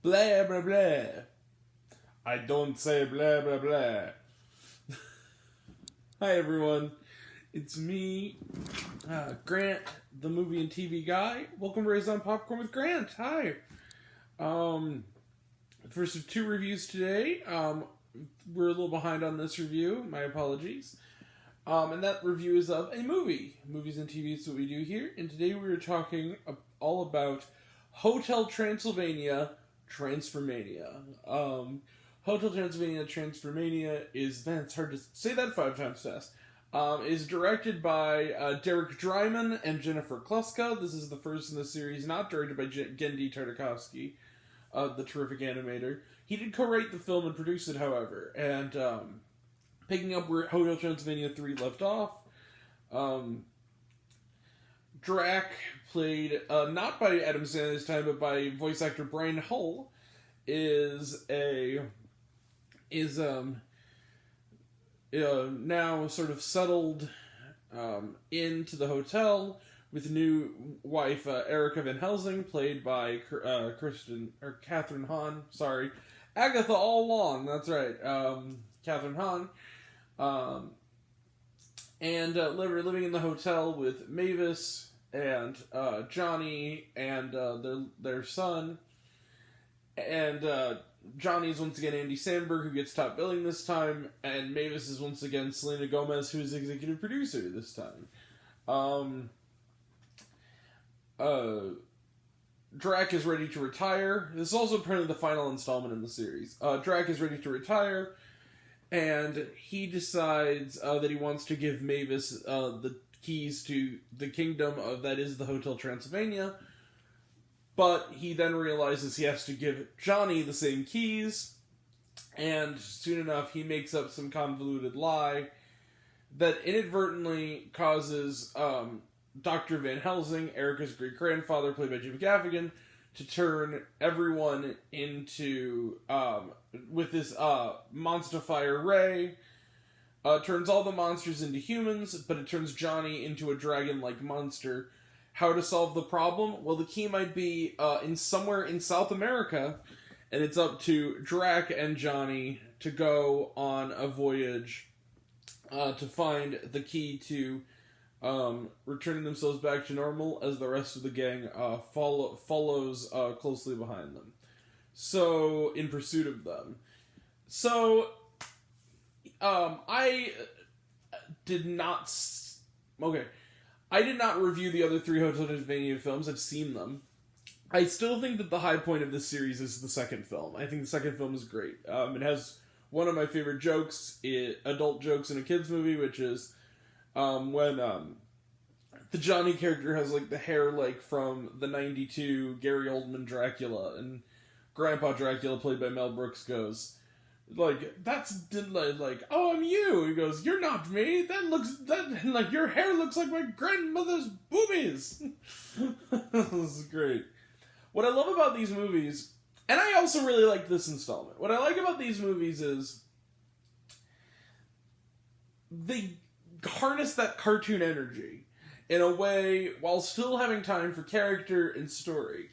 Blah, blah, blah. I don't say blah, blah, blah. Hi, everyone. It's me, Grant, the movie and TV guy. Welcome to Raised on Popcorn with Grant. Hi. First of two reviews today. We're a little behind on this review. My apologies. And that review is of a movie. Movies and TV is what we do here. And today we are talking all about Hotel Transylvania, Transformania. Hotel Transylvania, Transformania is, man, it's hard to say that 5 times fast. Is directed by Derek Dryman and Jennifer Kluska. This is the first in the series not directed by Genndy Tartakovsky, the terrific animator. He did co-write the film and produce it, however. And picking up where Hotel Transylvania 3 left off, Drac, played not by Adam Sandler this time, but by voice actor Brian Hull, is now sort of settled into the hotel with new wife Erica Van Helsing, played by Catherine Hahn. Sorry, Agatha all along. That's right, Catherine Hahn. And living in the hotel with Mavis and Johnny and their son. And Johnny is once again Andy Samberg, who gets top billing this time, and Mavis is once again Selena Gomez, who is executive producer this time. Drac is ready to retire. This is also apparently the final installment in the series. Drac is ready to retire, and he decides that he wants to give Mavis the keys to the kingdom that is the Hotel Transylvania. But he then realizes he has to give Johnny the same keys, and soon enough he makes up some convoluted lie that inadvertently causes Dr. Van Helsing, Erica's great-grandfather, played by Jim Gaffigan, to turn everyone into, with this monstifier ray, turns all the monsters into humans, but it turns Johnny into a dragon-like monster. How to solve the problem? Well, the key might be somewhere in South America, and it's up to Drac and Johnny to go on a voyage to find the key to returning themselves back to normal, as the rest of the gang follows closely behind them. So, in pursuit of them. So, I did not review the other 3 Hotel Transylvania films. I've seen them. I still think that the high point of this series is the second film. I think the second film is great. It has one of my favorite jokes, adult jokes in a kid's movie, which is when the Johnny character has like the hair like from the 92 Gary Oldman Dracula, and Grandpa Dracula, played by Mel Brooks, goes, like, oh, I'm you. He goes, you're not me. Like, your hair looks like my grandmother's boobies. This is great. What I love about these movies, and I also really like this installment, what I like about these movies is they harness that cartoon energy in a way while still having time for character and story.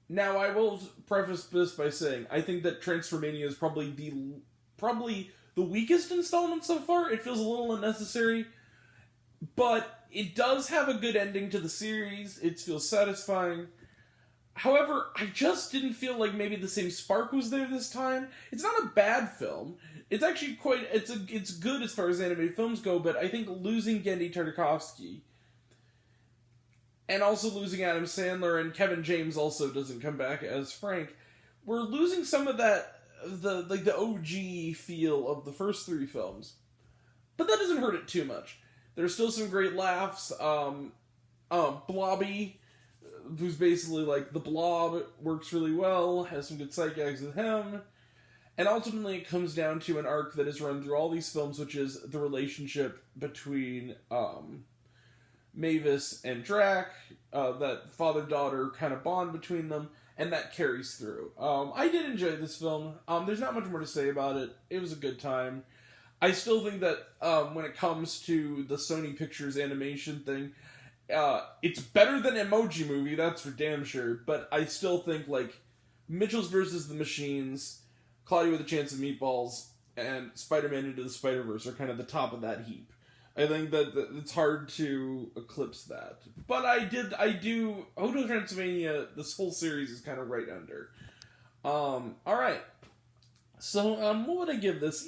Now, I will preface this by saying, I think that Transformania is probably the weakest installment so far. It feels a little unnecessary, but it does have a good ending to the series. It feels satisfying. However, I just didn't feel like maybe the same spark was there this time. It's not a bad film. It's actually it's good as far as animated films go, but I think losing Genndy Tartakovsky, and also losing Adam Sandler, and Kevin James also doesn't come back as Frank, we're losing some of that, the OG feel of the first 3 films. But that doesn't hurt it too much. There's still some great laughs. Blobby, who's basically like the Blob, works really well, has some good sight gags with him. And ultimately it comes down to an arc that is run through all these films, which is the relationship between Mavis and Drac, that father-daughter kind of bond between them, and that carries through. I did enjoy this film. There's not much more to say about it. It was a good time. I still think that when it comes to the Sony Pictures animation thing, it's better than Emoji Movie, that's for damn sure, but I still think, like, Mitchell's versus the Machines, Cloudy with a Chance of Meatballs, and Spider-Man Into the Spider-Verse are kind of the top of that heap. I think that it's hard to eclipse that. But I do, Hotel Transylvania, this whole series is kind of right under. Alright. So, what would I give this?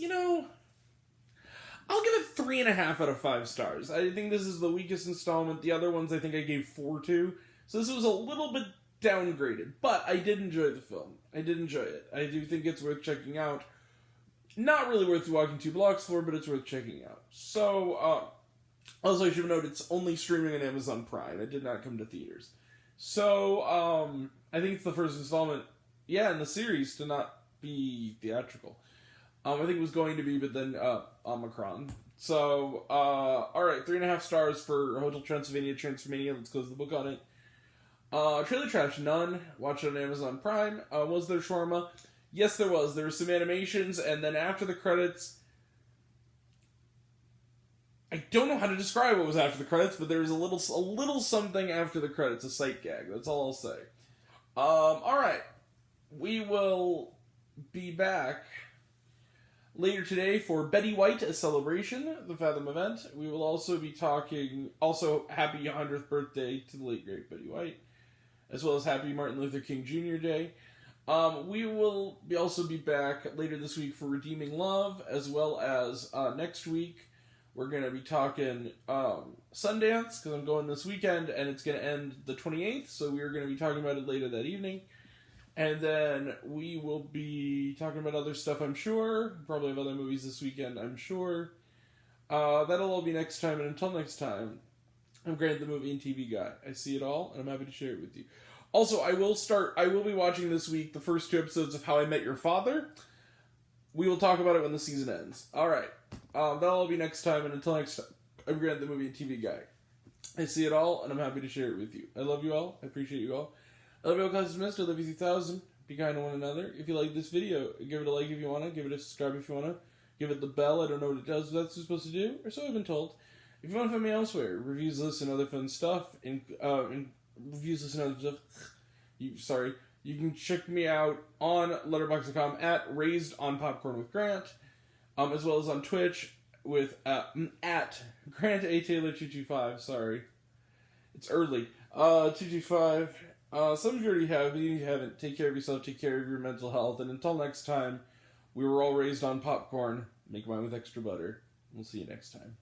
I'll give it 3.5 out of 5 stars. I think this is the weakest installment. The other ones I think I gave 4 to. So this was a little bit downgraded. But I did enjoy the film. I did enjoy it. I do think it's worth checking out. Not really worth walking 2 blocks for, but it's worth checking out. So, also I should note it's only streaming on Amazon Prime. It did not come to theaters. So, I think it's the first installment, in the series to not be theatrical. I think it was going to be, but then, Omicron. So, alright, 3.5 stars for Hotel Transylvania, Transformania. Let's close the book on it. Trailer Trash, none. Watch it on Amazon Prime. Was there shawarma? Yes, there was. There were some animations, and then after the credits, I don't know how to describe what was after the credits, but there was a little something after the credits, a sight gag. That's all I'll say. Alright. We will be back later today for Betty White, a celebration, the Fathom event. We will also be talking, happy 100th birthday to the late great Betty White, as well as happy Martin Luther King Jr. Day. We will also be back later this week for Redeeming Love, as well as next week we're going to be talking Sundance, because I'm going this weekend, and it's going to end the 28th, so we're going to be talking about it later that evening. And then we will be talking about other stuff, I'm sure. Probably have other movies this weekend, I'm sure. That'll all be next time, and until next time, I'm Grant, the movie and TV guy. I see it all, and I'm happy to share it with you. Also, I will be watching this week the first 2 episodes of How I Met Your Father. We will talk about it when the season ends. Alright. That'll all be next time, and until next time, I'm Grant, the movie and TV guy. I see it all, and I'm happy to share it with you. I love you all. I appreciate you all. I love you all, cause it's missed. I love you 3,000. Be kind to one another. If you like this video, give it a like if you want to. Give it a subscribe if you want to. Give it the bell. I don't know what it does, but that's what it's supposed to do. Or so I've been told. If you want to find me elsewhere, reviews, lists, and other fun stuff, reviews, lists, and other stuff, you can check me out on Letterboxd.com at Raised on Popcorn with Grant, as well as on Twitch with at Grant A Taylor 225. Sorry, it's early. 225. Some of you already have, but if you haven't, take care of yourself, take care of your mental health, and until next time, we were all raised on popcorn. Make mine with extra butter. We'll see you next time.